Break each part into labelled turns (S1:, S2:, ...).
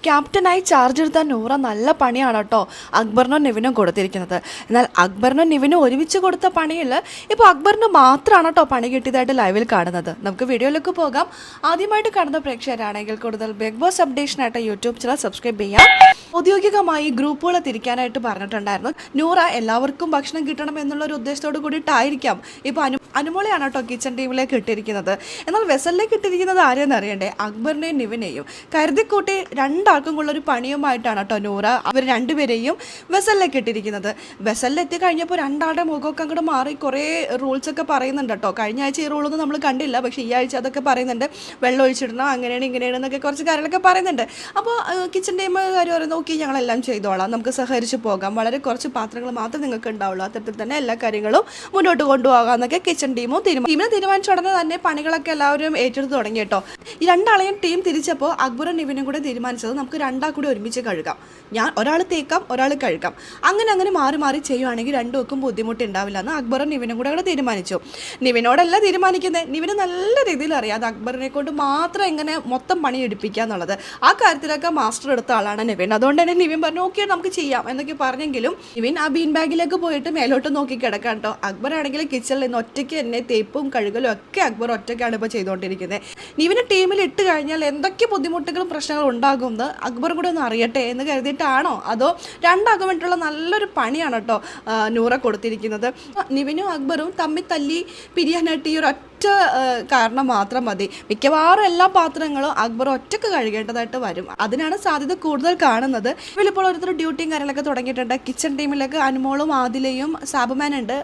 S1: ക്യാപ്റ്റനായി ചാർജ് എടുത്ത നൂറ നല്ല പണിയാണ് കേട്ടോ അക്ബറിനും നിവിനും കൊടുത്തിരിക്കുന്നത്. എന്നാൽ അക്ബറിനും നിവിനും ഒരുമിച്ച് കൊടുത്ത പണിയിൽ ഇപ്പോൾ അക്ബറിന് മാത്രമാണ് കേട്ടോ പണി കിട്ടിയതായിട്ട് ലൈവിൽ കാണുന്നത്. നമുക്ക് വീഡിയോയിലേക്ക് പോകാം. ആദ്യമായിട്ട് കാണുന്ന പ്രേക്ഷകരാണെങ്കിൽ കൂടുതൽ ബിഗ് ബോസ് അപ്ഡേഷനായിട്ട് യൂട്യൂബ് ചാനൽ സബ്സ്ക്രൈബ് ചെയ്യാം. ഔദ്യോഗികമായി ഗ്രൂപ്പുകളെ തിരിക്കാനായിട്ട് പറഞ്ഞിട്ടുണ്ടായിരുന്നു. നൂറ എല്ലാവർക്കും ഭക്ഷണം കിട്ടണം എന്നുള്ളൊരു ഉദ്ദേശത്തോട് കൂടിയിട്ടായിരിക്കാം ഇപ്പോൾ അനുമോളെയാണ് കേട്ടോ കിച്ചൺ ടീമിലേക്ക് ഇട്ടിരിക്കുന്നത്. എന്നാൽ വെസലിലേക്ക് ഇട്ടിരിക്കുന്നത് ആരെയെന്ന് അറിയണ്ടേ? അക്ബറിനെയും നിവിനെയും കരുതിക്കൂട്ടി രണ്ടാൾക്കും ഉള്ളൊരു പണിയുമായിട്ടാണ് കേട്ടോ നൂറ അവർ രണ്ടുപേരെയും വെസലിലേക്ക് ഇട്ടിരിക്കുന്നത്. വെസലിലെത്തി കഴിഞ്ഞപ്പോൾ രണ്ടാളുടെ മുഖമൊക്കെ അങ്ങോട്ട് മാറി കുറേ റൂൾസൊക്കെ പറയുന്നുണ്ട് കേട്ടോ. കഴിഞ്ഞ ആഴ്ച ഈ റൂളൊന്നും നമ്മൾ കണ്ടില്ല, പക്ഷേ ഈ ആഴ്ച അതൊക്കെ പറയുന്നുണ്ട്. വെള്ളം ഒഴിച്ചിടണം, അങ്ങനെയാണ് ഇങ്ങനെയാണ് എന്നൊക്കെ കുറച്ച് കാര്യങ്ങളൊക്കെ പറയുന്നുണ്ട്. അപ്പോൾ കിച്ചൺ ടീം കാര്യം പറയുന്നത് നോക്കി ഞങ്ങളെല്ലാം ചെയ്തോളാം, നമുക്ക് സഹകരിച്ച് പോകാം, വളരെ കുറച്ച് പാത്രങ്ങൾ മാത്രമേ നിങ്ങൾക്ക് ഉണ്ടാവുള്ളൂ, അത്തരത്തിൽ തന്നെ എല്ലാ കാര്യങ്ങളും മുന്നോട്ട് കൊണ്ടുപോകാമെന്നൊക്കെ കിച്ചൺ ടീമിനെ തീരുമാനിച്ച ഉടനെ തന്നെ പണികളൊക്കെ എല്ലാവരും ഏറ്റെടുത്ത് തുടങ്ങി കേട്ടോ. ഈ രണ്ടാളെയും ടീം തിരിച്ചപ്പോൾ അക്ബറും നിവിനും കൂടെ തീരുമാനിച്ചത് നമുക്ക് രണ്ടാൾ കൂടി ഒരുമിച്ച് കഴുകാം, ഞാൻ ഒരാൾ തേക്കാം ഒരാൾ കഴുകാം, അങ്ങനെ മാറി മാറി ചെയ്യുവാണെങ്കിൽ രണ്ടുപേർക്കും ബുദ്ധിമുട്ടുണ്ടാവില്ല എന്ന് അക്ബറും നിവിനും കൂടെ അവിടെ തീരുമാനിച്ചു. നിവിനോടല്ല തീരുമാനിക്കുന്നത്, നിവിന് നല്ല രീതിയിൽ അറിയാം അത് അക്ബറിനെ കൊണ്ട് മാത്രം എങ്ങനെ മൊത്തം പണി എടുപ്പിക്കുക എന്നുള്ളത്. ആ കാര്യത്തിലൊക്കെ മാസ്റ്റർ എടുത്ത ആളാണ് നിവിൻ. അതുകൊണ്ട് തന്നെ നിവിൻ പറഞ്ഞു ഓക്കെ നമുക്ക് ചെയ്യാം എന്നൊക്കെ പറഞ്ഞെങ്കിലും നിവിൻ ആ ബീൻ ബാഗിലേക്ക് പോയിട്ട് മേലോട്ട് നോക്കി കിടക്കാം കേട്ടോ. അക്ബർ ആണെങ്കിൽ കിച്ചണിൽ നിന്ന് ഒറ്റയ്ക്ക് തന്നെ തേപ്പും കഴുകലും ഒക്കെ അക്ബർ ഒറ്റയ്ക്കാണ് ഇപ്പോൾ ചെയ്തുകൊണ്ടിരിക്കുന്നത്. നിവിനെ ടീമിൽ ഇട്ട് കഴിഞ്ഞാൽ എന്തൊക്കെ ബുദ്ധിമുട്ടുകളും പ്രശ്നങ്ങളും ഉണ്ടാകുമെന്ന് അക്ബർ കൂടെ ഒന്ന് അറിയട്ടെ എന്ന് കരുതിയിട്ടാണോ അതോ രണ്ടാൾക്കും വേണ്ടിയിട്ടുള്ള നല്ലൊരു പണിയാണ് കേട്ടോ നൂറ കൊടുത്തിരിക്കുന്നത്. നിവിനും അക്ബറും തമ്മിൽ തല്ലി പിരിയാനായിട്ട് ഈ ഒരു കാരണം മാത്രം മതി. മിക്കവാറും എല്ലാ പാത്രങ്ങളും അക്ബർ ഒറ്റക്ക് കഴുകേണ്ടതായിട്ട് വരും. അതിനാണ് സാധ്യത കൂടുതൽ കാണുന്നത്. ഇവരിപ്പോൾ ഓരോരുത്തർ ഡ്യൂട്ടിയും കാര്യങ്ങളൊക്കെ തുടങ്ങിയിട്ടുണ്ട്. കിച്ചൺ ടീമിലേക്ക് അനുമോളും ആദിലയും സാബുമാൻ ഉണ്ട്.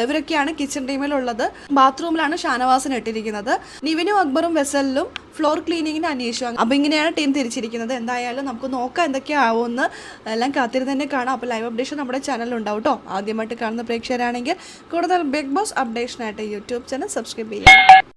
S1: ഇവരൊക്കെയാണ് കിച്ചൺ ടീമിലുള്ളത്. ബാത്റൂമിലാണ് ഷാനവാസിന് ഇട്ടിരിക്കുന്നത്. നിവിനും അക്ബറും വെസലിലും ഫ്ലോർ ക്ലീനിങ്ങിന് അന്വേഷിച്ചു. അപ്പോൾ ഇങ്ങനെയാണ് ടീം തിരിച്ചിരിക്കുന്നത്. എന്തായാലും നമുക്ക് നോക്കാം എന്തൊക്കെയാവുമെന്ന്, എല്ലാം കാത്തിരുന്ന് തന്നെ കാണാം. അപ്പോൾ ലൈവ് അപ്ഡേഷൻ നമ്മുടെ ചാനലിലുണ്ടാവും കേട്ടോ. ആദ്യമായിട്ട് കാണുന്ന പ്രേക്ഷകരാണെങ്കിൽ കൂടുതൽ ബിഗ് ബോസ് അപ്ഡേഷനായിട്ട് യൂട്യൂബ് ചാനൽ സബ്സ്ക്രൈബ് ചെയ്യാം.